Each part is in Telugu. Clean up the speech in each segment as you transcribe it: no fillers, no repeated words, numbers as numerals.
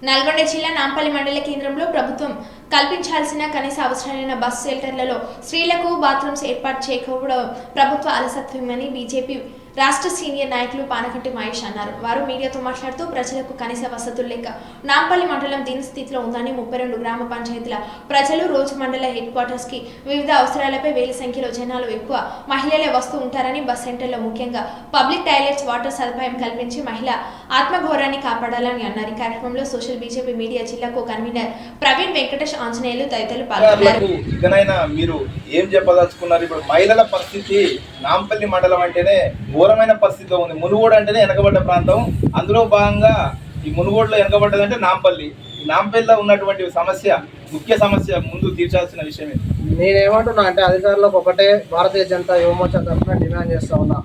నల్గొండ జిల్లా నాంపల్లి మండల కేంద్రంలో ప్రభుత్వం కల్పించాల్సిన కనీస అవసరాలైన బస్ షెల్టర్లలో స్త్రీలకు బాత్రూమ్స్ ఏర్పాటు చేయకపోవడం ప్రభుత్వ అలసత్వమని బీజేపీ రాష్ట్ర సీనియర్ నాయకులు పానకంటి మహేష్ అన్నారు. వారు మీడియాతో మాట్లాడుతూ ప్రజలకు కనీస వసతులు లేక నాంపల్లి మండలం దీని స్థితిలో ఉందని 32 గ్రామ పంచాయతీల ప్రజలు రోజు మండల హెడ్ క్వార్టర్స్ కి వివిధ అవసరాలపై వేల సంఖ్యలో జనాలు ఎక్కువ మహిళలే వస్తూ ఉంటారని బస్ సెంటర్లో ముఖ్యంగా పబ్లిక్ టాయిలెట్స్ వాటర్ సదుపాయం కల్పించి మహిళ ఆత్మగౌరవాన్ని కాపాడాలని అన్నారు. ఈ కార్యక్రమంలో సోషల్ బీజేపీ మీడియా జిల్లాకు కన్వీనర్ ప్రవీణ్ వెంకటేష్ ఆంజనేయులు తదితరులు పాల్గొన్నారు. మీరు ఏం చెప్పదలుచుకున్నారు? ఇప్పుడు మహిళల పరిస్థితి నాంపల్లి మండలం అంటేనే ఘోరమైన పరిస్థితిలో ఉంది. మునుగోడు అంటేనే వెనకబడ్డ ప్రాంతం. అందులో భాగంగా ఈ మునుగోడులో వెనకబడ్డదంటే నాంపల్లి. నాంపల్లిలో ఉన్నటువంటి ముఖ్య సమస్య ముందు తీర్చాల్సిన విషయమే. నేనేమంటున్నా అంటే అధికారులకు ఒకటే భారతీయ జనతా యువమోర్చా తరఫున డిమాండ్ చేస్తా ఉన్నా,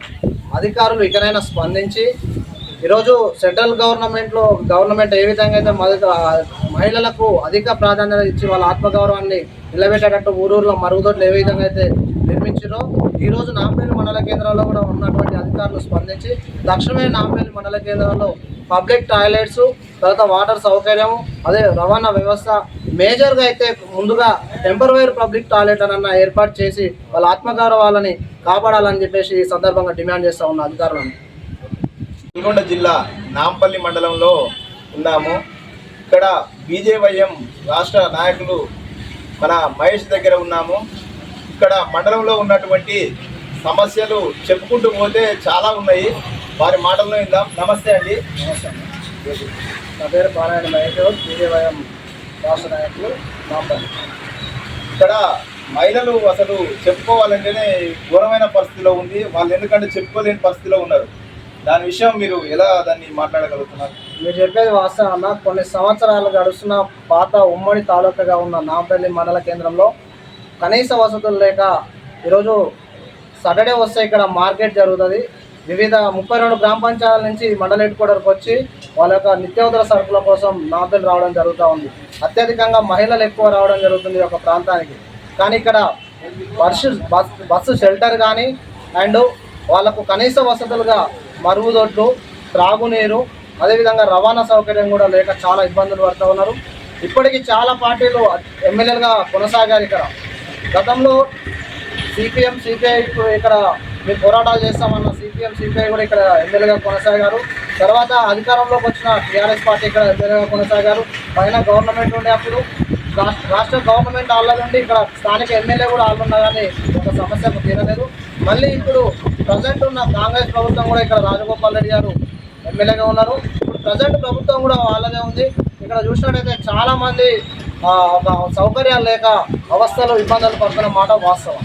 అధికారులు ఇకనైనా స్పందించి ఈరోజు సెంట్రల్ గవర్నమెంట్ ఏ విధంగా అయితే మహిళలకు అధిక ప్రాధాన్యత ఇచ్చి వాళ్ళ ఆత్మగౌరవాన్ని నిలబెట్టేటట్టు ఊరూరులో మరుగుదొడ్లు ఏ విధంగా అయితే నిర్మించారో ఈరోజు నాంపల్లి మండల కేంద్రంలో కూడా ఉన్నటువంటి అధికారులు స్పందించి తక్షణమే నాంపల్లి మండల కేంద్రంలో పబ్లిక్ టాయిలెట్స్, తర్వాత వాటర్ సౌకర్యం, అదే రవాణా వ్యవస్థ మేజర్గా అయితే ముందుగా టెంపరరీ పబ్లిక్ టాయిలెట్ అన్న ఏర్పాటు చేసి వాళ్ళ ఆత్మగౌరవాలని కాపాడాలని చెప్పేసి ఈ సందర్భంగా డిమాండ్ చేస్తూ ఉన్న అధికారులను. నల్గొండ జిల్లా నాంపల్లి మండలంలో ఉన్నాము. ఇక్కడ బీజేవైఎం రాష్ట్ర నాయకులు మన మహేష్ దగ్గర ఉన్నాము. ఇక్కడ మండలంలో ఉన్నటువంటి సమస్యలు చెప్పుకుంటూ పోతే చాలా ఉన్నాయి. వారి మాటల్లో ఇందాం. నమస్తే అండి. నమస్తే. నా పేరు పారాయణ మహేష్, బీజేవైఎం రాష్ట్ర నాయకులు నాంపల్లి. ఇక్కడ మహిళలు అసలు చెప్పుకోవాలంటేనే ఘోరమైన పరిస్థితిలో ఉంది. వాళ్ళు ఎందుకంటే చెప్పుకోలేని పరిస్థితిలో ఉన్నారు. దాని విషయం మీరు ఎలా దాన్ని మాట్లాడగలుగుతున్నారు? మీరు చెప్పేది వాస్తవం అన్న. కొన్ని సంవత్సరాలు గడుస్తున్న పాత ఉమ్మడి తాలూకాగా ఉన్న నాంపల్లి మండల కేంద్రంలో కనీస వసతులు లేక ఈరోజు సాటర్డే వస్తే ఇక్కడ మార్కెట్ జరుగుతుంది. వివిధ 32 గ్రామ పంచాయతీల నుంచి మండల హెడ్ క్వార్టర్కి వచ్చి వాళ్ళ యొక్క నిత్యావసర సరుకుల కోసం నాంపల్లి రావడం జరుగుతూ ఉంది. అత్యధికంగా మహిళలు ఎక్కువ రావడం జరుగుతుంది ఒక ప్రాంతానికి. కానీ ఇక్కడ బస్సు షెల్టర్ కానీ అండ్ వాళ్ళకు కనీస వసతులుగా మరుగుదొడ్లు, త్రాగునీరు, అదేవిధంగా రవాణా సౌకర్యం కూడా లేక చాలా ఇబ్బందులు పడుతూ ఉన్నారు. ఇప్పటికీ చాలా పార్టీలు ఎమ్మెల్యేలుగా కొనసాగారు. ఇక్కడ గతంలో సిపిఎం, సిపిఐ ఇక్కడ మేము పోరాటాలు చేస్తామన్న సిపిఎం, సిపిఐ కూడా ఇక్కడ ఎమ్మెల్యేగా కొనసాగారు. తర్వాత అధికారంలోకి వచ్చిన టీఆర్ఎస్ పార్టీ ఇక్కడ ఎమ్మెల్యేగా కొనసాగారు. పైన గవర్నమెంట్ ఉండే అప్పుడు రాష్ట్ర గవర్నమెంట్ ఆళ్ళదండి, ఇక్కడ స్థానిక ఎమ్మెల్యే కూడా ఆళ్ళున్నా కానీ ఒక సమస్యకు తీరలేదు. మళ్ళీ ఇప్పుడు ప్రజెంట్ ఉన్న కాంగ్రెస్ ప్రభుత్వం కూడా ఇక్కడ రాజగోపాల్ రెడ్డి గారు ఎమ్మెల్యేగా ఉన్నారు. ఇప్పుడు ప్రజెంట్ ప్రభుత్వం కూడా వాళ్ళదే ఉంది. ఇక్కడ చూసినట్టయితే చాలామంది సౌకర్యాలు లేక అవస్థలు, ఇబ్బందులు పడుతున్న మాట వాస్తవం.